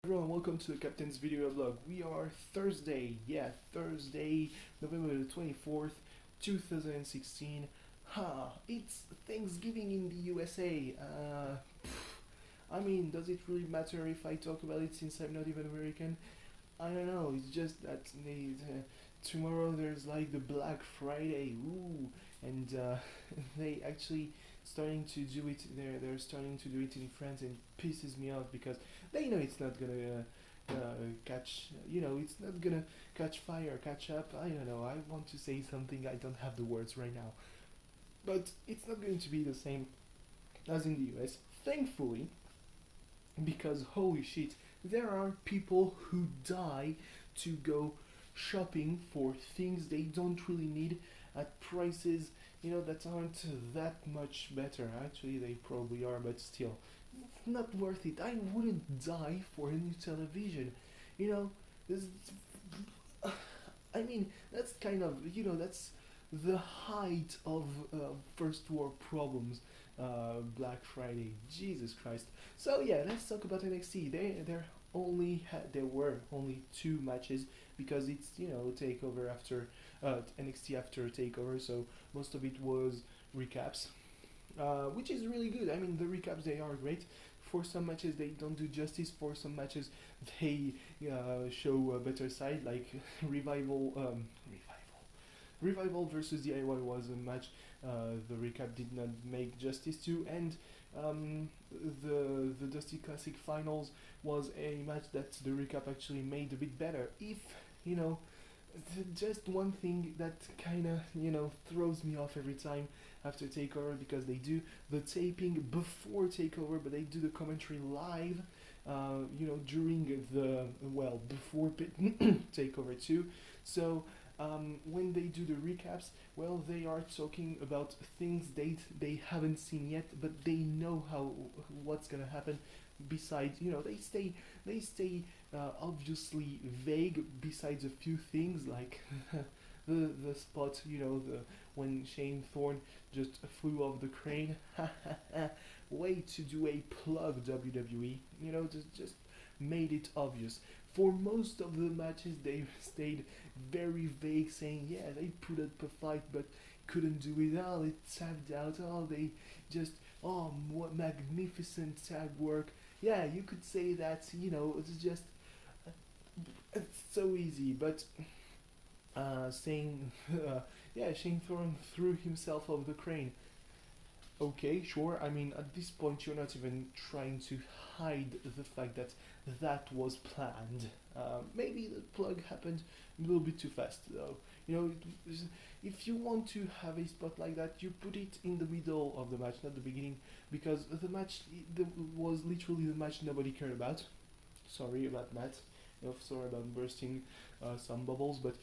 Everyone, welcome to the Captain's Video Vlog. We are Thursday, November the 24th, 2016. It's Thanksgiving in the USA. I mean, does it really matter if I talk about it since I'm not even American? I don't know, it's just that tomorrow there's like the Black Friday, and they actually starting to do it. They're starting to do it in France, and it pisses me off because they know it's not gonna catch. It's not gonna catch fire, catch up. I don't know. I want to say something. I don't have the words right now, but it's not going to be the same as in the US. Thankfully, because holy shit, there are people who die to go shopping for things they don't really need at prices that aren't that much better. Actually, they probably are, but still, it's not worth it. I wouldn't die for a new television. You know, this, I mean, that's kind of that's the height of first world problems. Black Friday, Jesus Christ. So yeah, let's talk about NXT. There were only two matches because it's takeover after NXT after takeover, so most of it was recaps, which is really good. I mean, the recaps, they are great. For some matches they don't do justice. For some matches they show a better side, like Revival versus DIY was a match the recap did not make justice to, and the Dusty Classic Finals was a match that the recap actually made a bit better. If you know, just one thing that kind of throws me off every time after takeover, because they do the taping before takeover, but they do the commentary live. During the before takeover too. So when they do the recaps, well, they are talking about things they haven't seen yet, but they know what's gonna happen. Besides, they stay obviously vague. Besides a few things like the spot, the when Shane Thorne just flew off the crane. Way to do a plug, WWE. Just made it obvious. For most of the matches, they stayed very vague, saying, yeah, they put up a fight, but couldn't do it all. It tagged out. They just, what magnificent tag work. Yeah, you could say that, it's just, it's so easy, but saying, yeah, Shane Thorne threw himself off the crane. Okay, sure. I mean, at this point, you're not even trying to hide the fact that that was planned. Maybe the plug happened a little bit too fast, though. If you want to have a spot like that, you put it in the middle of the match, not the beginning, because the match was literally the match nobody cared about. Sorry about that. Sorry about bursting some bubbles, but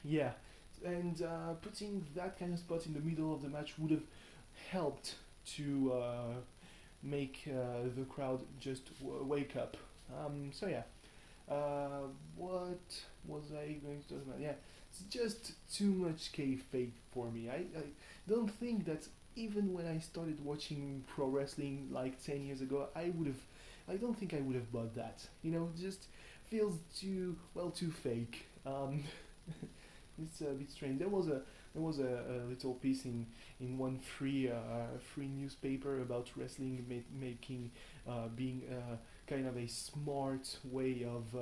yeah. And putting that kind of spot in the middle of the match would have helped to make the crowd just wake up. So yeah, what was I going to talk about? Yeah, it's just too much kayfabe for me. I don't think that even when I started watching pro wrestling like 10 years ago, I don't think I would have bought that. Just feels too fake. It's a bit strange. There was a little piece in one free newspaper about wrestling making being kind of a smart way of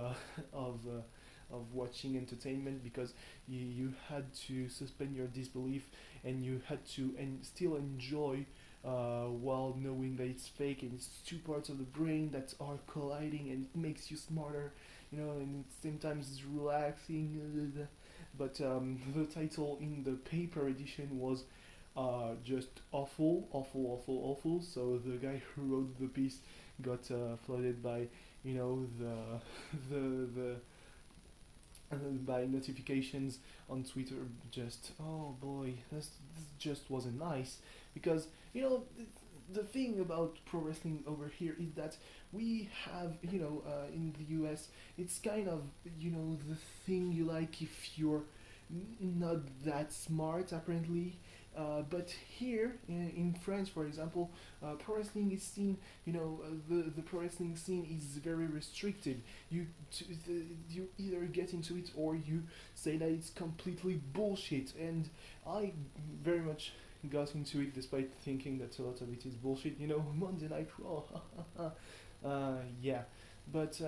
watching entertainment, because you had to suspend your disbelief, and you had to still enjoy while knowing that it's fake, and it's two parts of the brain that are colliding, and it makes you smarter, and at the same time it's relaxing. But the title in the paper edition was just awful. So the guy who wrote the piece got flooded by the by notifications on Twitter. Just, oh boy, this just wasn't nice, because the thing about pro wrestling over here is that we have, in the US, it's kind of, the thing you like if you're not that smart, apparently. But here in France, for example, pro wrestling is seen. The pro wrestling scene is very restricted. You either get into it or you say that it's completely bullshit. And I very much got into it despite thinking that a lot of it is bullshit. Monday Night Raw. Yeah, but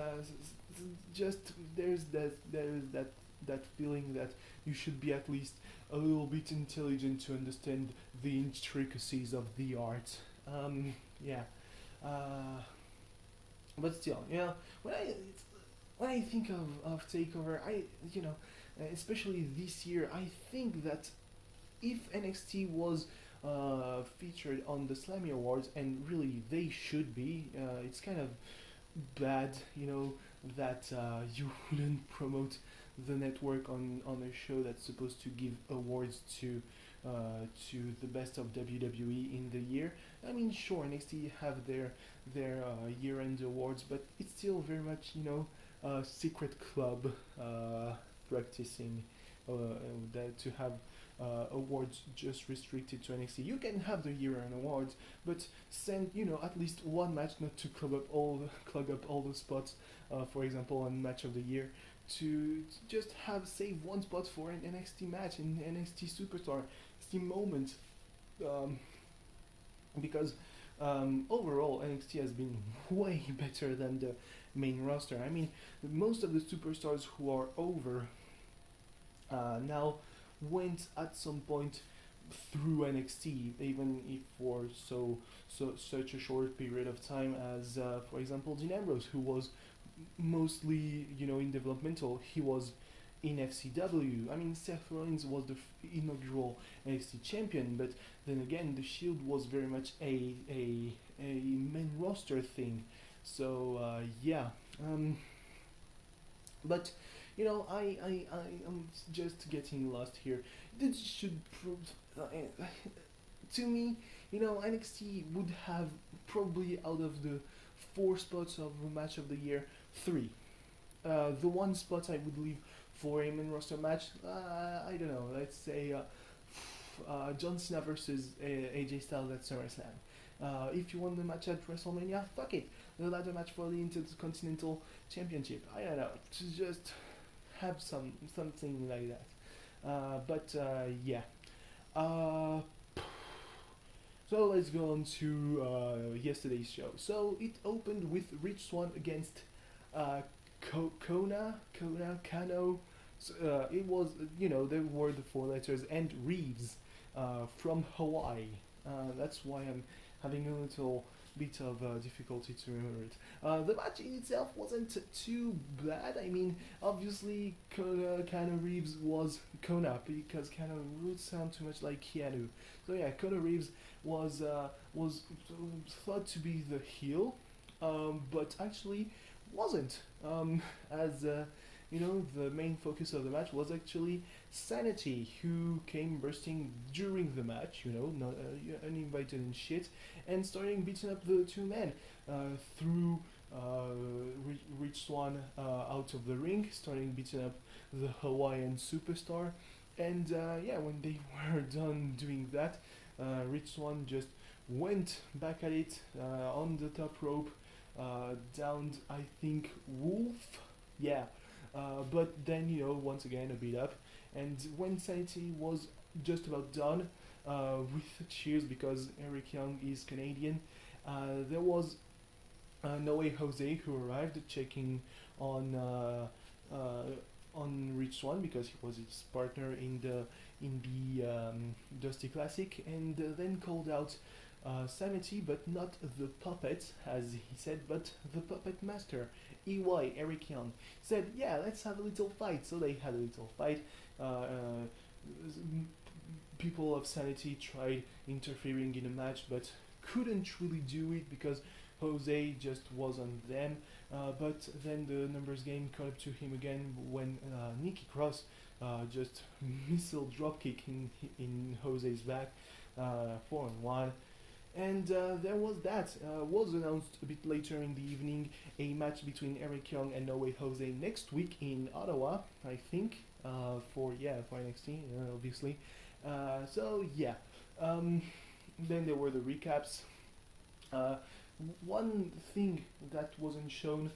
just there's that feeling that you should be at least a little bit intelligent to understand the intricacies of the art. Yeah, uh, but still, when I think of Takeover, especially this year, I think that if NXT was featured on the Slammy Awards, and really they should be, it's kind of bad, that you wouldn't promote the network on a show that's supposed to give awards to the best of WWE in the year. I mean, sure, NXT have their year-end awards, but it's still very much a secret club practicing that to have awards just restricted to NXT. You can have the year-end awards, but send at least one match, not to clog up all the spots. For example, on match of the year, to just save one spot for an NXT match in NXT Superstar, NXT Moment, because overall NXT has been way better than the main roster. I mean, most of the superstars who are over now went at some point through NXT, even if for such a short period of time as, for example, Dean Ambrose, who was mostly in developmental. He was in FCW. I mean, Seth Rollins was the inaugural NXT champion, but then again, the Shield was very much a main roster thing. So yeah, but I'm just getting lost here. This should prove to me, NXT would have probably out of the 4 spots of a match of the year, 3. The one spot I would leave for a main roster match, I don't know, let's say John Cena versus AJ Styles at SummerSlam. If you want the match at WrestleMania, fuck it. The ladder match for the Intercontinental Championship. I don't know, to just have something like that. But yeah. So let's go on to yesterday's show. So it opened with Rich Swann against Kano. So, it was, there were the 4 letters, and Reeves from Hawaii. That's why I'm having a little bit of difficulty to remember it. The match in itself wasn't too bad. I mean, obviously, Keanu Reeves was Kona, because Keanu would sound too much like Keanu. So yeah, Keanu Reeves was thought to be the heel, but actually wasn't. As the main focus of the match was actually Sanity, who came bursting during the match, not uninvited and shit, and starting beating up the 2 men, through Rich Swann out of the ring, starting beating up the Hawaiian superstar, and when they were done doing that, Rich Swann just went back at it on the top rope, downed, I think, Wolf, but then, once again, a beat up. And when Sanity was just about done, with cheers, because Eric Young is Canadian, there was No Way Jose, who arrived, checking on Rich Swann, because he was his partner in the Dusty Classic, and then called out Sanity, but not the puppet, as he said, but the puppet master, EY, Eric Young. Said, yeah, let's have a little fight. So they had a little fight. People of Sanity tried interfering in a match, but couldn't really do it because Jose just was on them. But then the numbers game caught up to him again when Nikki Cross just missile dropkick in Jose's back, 4-on-1. And there was that. Was announced a bit later in the evening a match between Eric Young and No Way Jose next week in Ottawa, I think, for NXT, obviously. So yeah, Um, then there were the recaps. Uh, One thing that wasn't shown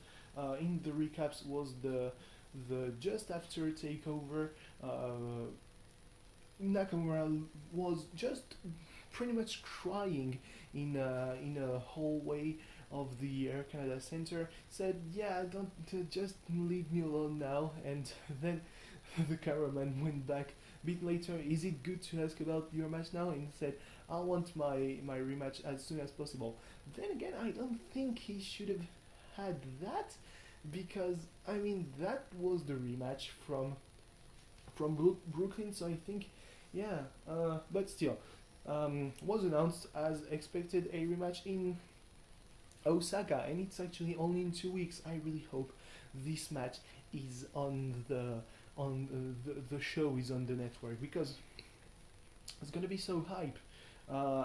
in the recaps was the just after takeover. Nakamura was just pretty much crying in a hallway of the Air Canada Center. Said, "Yeah, don't just leave me alone now." And then the cameraman went back a bit later. "Is it good to ask about your match now?" And said, "I want my rematch as soon as possible." Then again, I don't think he should have had that, because I mean that was the rematch from Brooklyn. So I think, yeah, but still, was announced as expected a rematch in Osaka, and it's actually only in 2 weeks. I really hope this match is on the show is on the network, because it's gonna be so hype,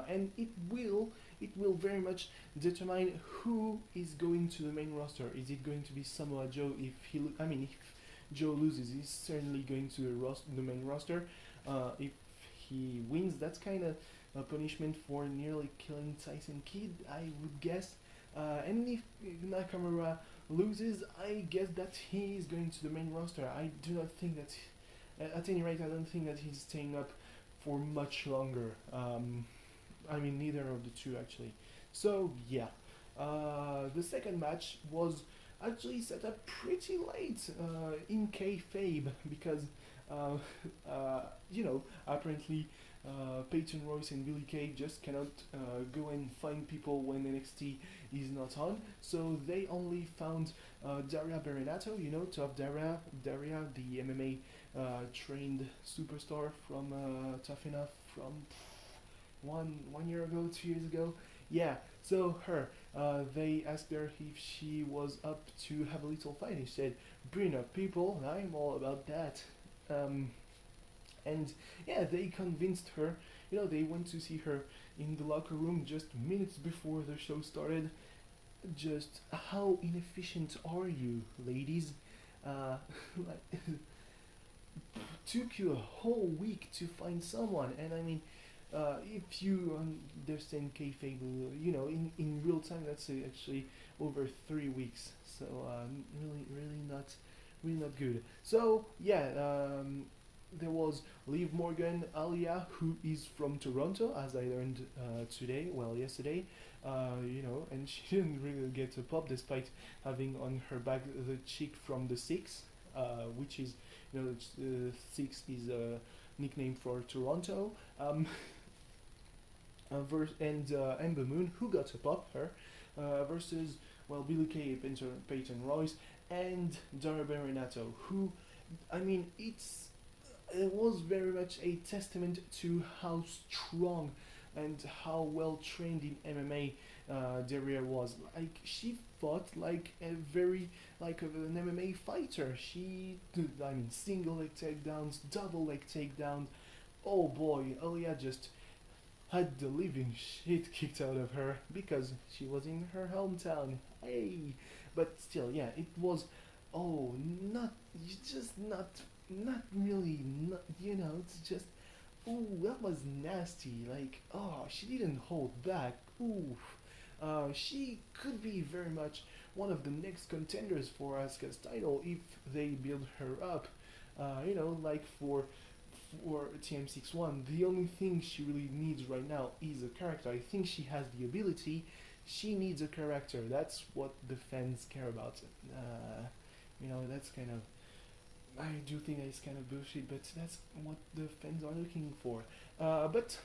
and it will very much determine who is going to the main roster. Is it going to be Samoa Joe? If Joe loses, he's certainly going to the main roster. If he wins, that's kind of a punishment for nearly killing Tyson Kidd, I would guess. And if Nakamura loses, I guess that he is going to the main roster. I do not think that, at any rate, I don't think that he's staying up for much longer. Neither of the two actually. So yeah, the second match was actually set up pretty late in kayfabe, because uh, apparently Peyton Royce and Billy Kay just cannot go and find people when NXT is not on. So they only found Daria Berenato, Tough Daria, the MMA trained superstar from Tough Enough from 1 year ago, 2 years ago. Yeah, so her. They asked her if she was up to have a little fight. She said, "Bring up people, I'm all about that." And yeah, they convinced her. They went to see her in the locker room just minutes before the show started. Just, how inefficient are you, ladies? Like, took you a whole week to find someone, and I mean, if you understand kayfabe, in real time, that's actually over 3 weeks. So really not good. So yeah, there was Liv Morgan, Alia, who is from Toronto, as I learned yesterday. And she didn't really get a pop despite having on her back the chick from the Six, which is, Six is a nickname for Toronto. And Ember Moon, who got a pop, her, versus, Billy Kay, Peyton Royce, and Dara Berenato, who, it was very much a testament to how strong and how well trained in MMA Daria was. Like, she fought like an MMA fighter. She did, single leg takedowns, double leg takedowns. Oh boy, Alia just had the living shit kicked out of her because she was in her hometown. Hey, but still, yeah, it was. Oh, not really. Not, it's just. Ooh, that was nasty. Like, oh, she didn't hold back. Ooh, she could be very much one of the next contenders for Asuka's title if they build her up. Like for TM61, the only thing she really needs right now is a character. I think she has the ability. She needs a character. That's what the fans care about. That's kind of. I do think it's kind of bullshit, but that's what the fans are looking for. But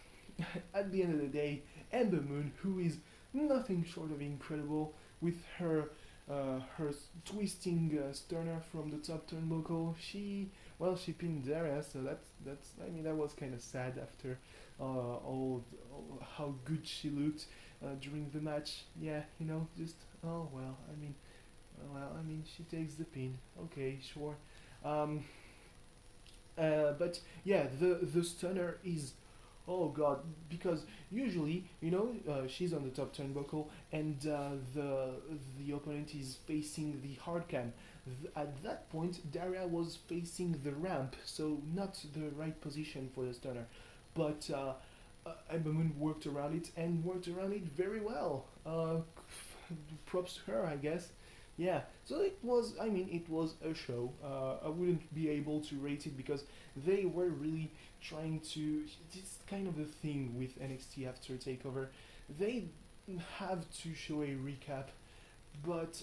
at the end of the day, Ember Moon, who is nothing short of incredible with her twisting stunner from the top turnbuckle, she pinned Daria, so that was kind of sad after all how good she looked during the match. Yeah, just she takes the pin. Okay, sure. Um, but yeah, the stunner is, oh god, because usually she's on the top turnbuckle and the opponent is facing the hard cam. At that point, Daria was facing the ramp, so not the right position for the stunner. But Ember Moon worked around it and worked around it very well. Props to her, I guess. Yeah, so it was, I mean, it was a show. I wouldn't be able to rate it because they were really trying to. It's kind of the thing with NXT after Takeover. They have to show a recap, but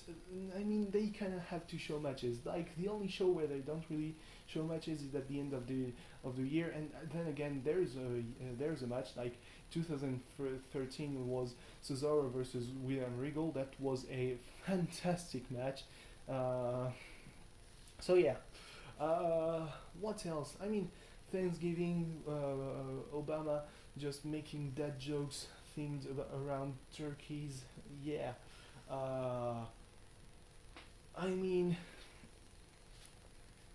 I mean, they kind of have to show matches. Like the only show where they don't really show matches is at the end of the year, and then again, there's a match like 2013 was Cesaro versus William Regal. That was a fantastic match. So yeah. What else? I mean, Thanksgiving, Obama just making dad jokes themed around turkeys. Yeah. Uh, I mean,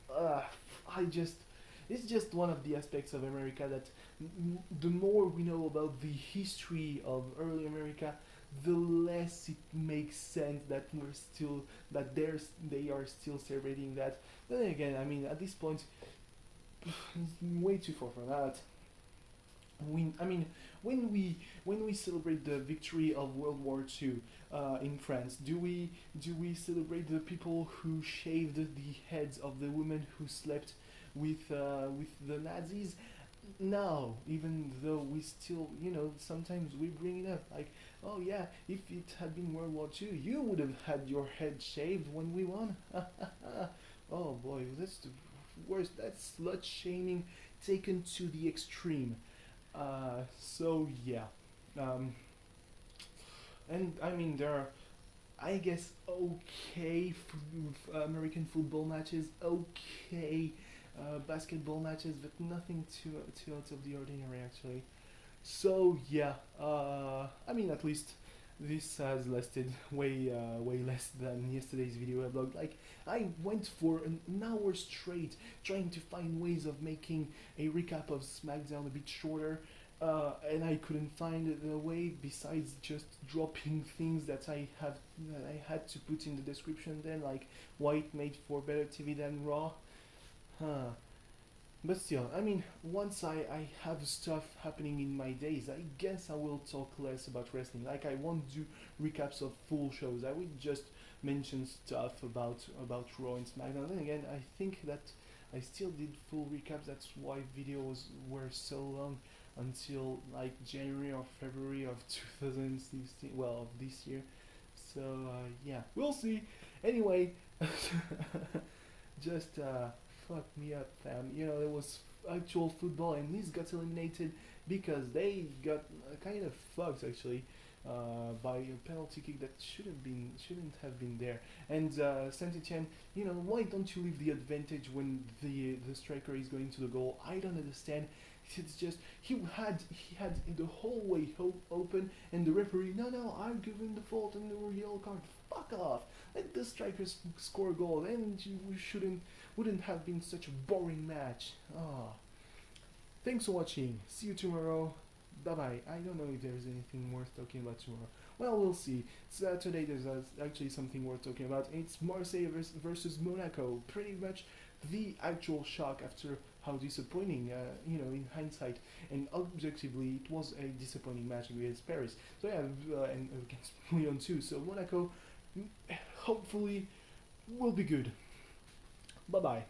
uh, I just it's just one of the aspects of America that the more we know about the history of early America, the less it makes sense that they are still celebrating that. But then again, I mean, at this point, it's way too far from that. I mean, when we celebrate the victory of World War II in France, do we celebrate the people who shaved the heads of the women who slept with the Nazis? No, even though we still, sometimes we bring it up, like, oh yeah, if it had been World War II, you would have had your head shaved when we won. Oh boy, that's the worst. That's slut shaming taken to the extreme. So yeah, um, and I mean there are, I guess, okay American football matches, okay basketball matches, but nothing too out of the ordinary actually. So yeah, I mean at least this has lasted way less than yesterday's video blog. Like I went for an hour straight trying to find ways of making a recap of SmackDown a bit shorter. And I couldn't find a way besides just dropping things that I had to put in the description. Then like why it made for better TV than Raw. Huh. But still, I mean, once I have stuff happening in my days, I guess I will talk less about wrestling. Like I won't do recaps of full shows. I will just mention stuff about Raw and SmackDown. Then again, I think that I still did full recaps. That's why videos were so long until like January or February of 2016. Well, of this year. So yeah, we'll see. Anyway, just fuck me up, fam. There was actual football, and Nice got eliminated because they got kind of fucked actually by a penalty kick that shouldn't have been there. And Santi Chen, why don't you leave the advantage when the striker is going to the goal? I don't understand. It's just he had the whole way open, and the referee, no, I'm giving the fault and the yellow card. Fuck off! Let the strikers score a goal, and we wouldn't have been such a boring match. Ah, thanks for watching. See you tomorrow. Bye bye. I don't know if there's anything worth talking about tomorrow. Well, we'll see. Today there's actually something worth talking about. It's Marseille versus Monaco. Pretty much the actual shock after how disappointing, in hindsight and objectively, it was a disappointing match against Paris. So yeah, and against Lyon too. So Monaco, hopefully, will be good. Bye bye.